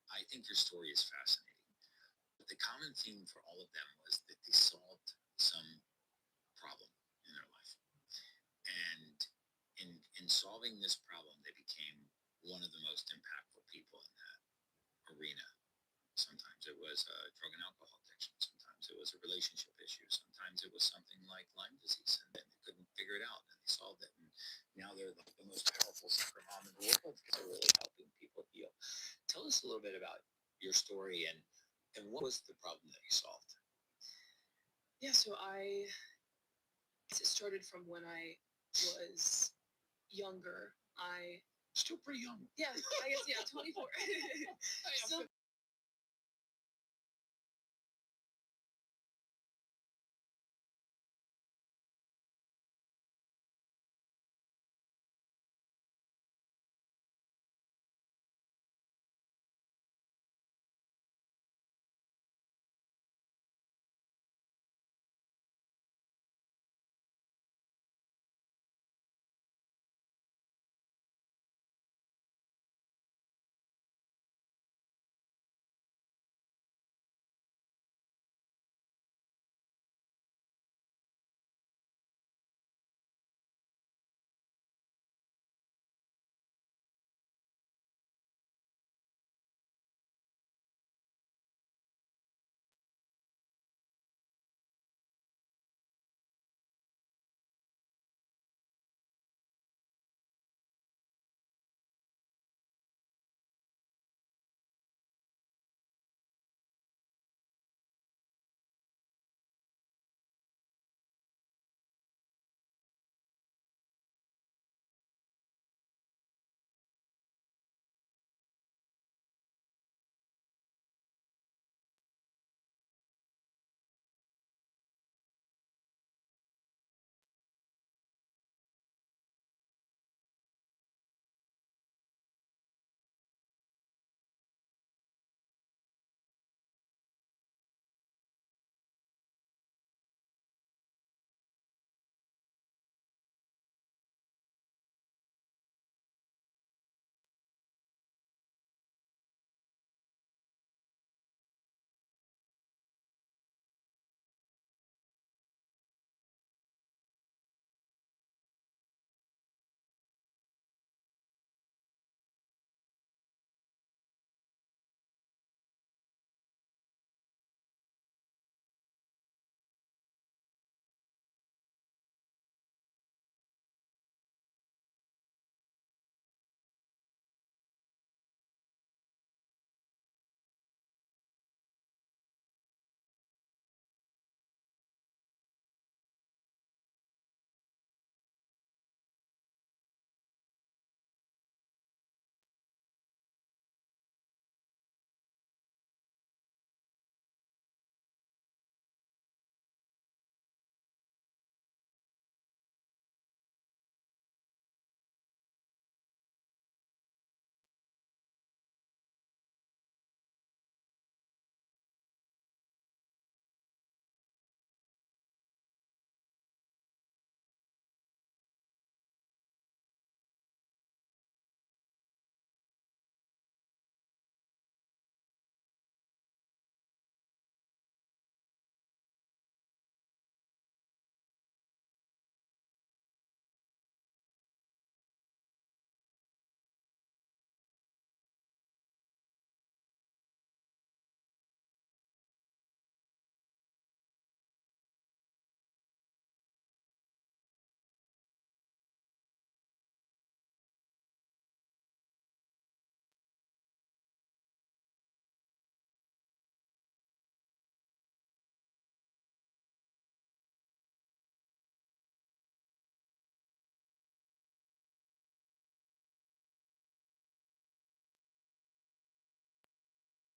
I think your story is fascinating. But the common theme for all of them was that they solved some problem in their life. And in solving this problem, they became one of the most impactful people in that arena. Sometimes it was drug and alcohol addiction. Sometimes it was a relationship issue. Sometimes it was something like Lyme disease, and then they couldn't figure it out, and they solved it. And now they're like the most powerful soccer mom in the world because they're really helping people heal. Tell us a little bit about your story and what was the problem that you solved? Yeah, so it started from when I was younger. I Still pretty young. Yeah, I guess, yeah, 24. Still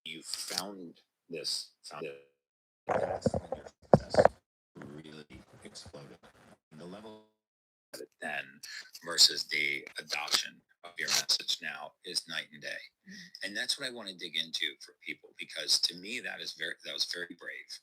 You found that's when your success really exploded. The level at it then versus the adoption of your message now is night and day. And that's what I want to dig into for people because to me that was very brave.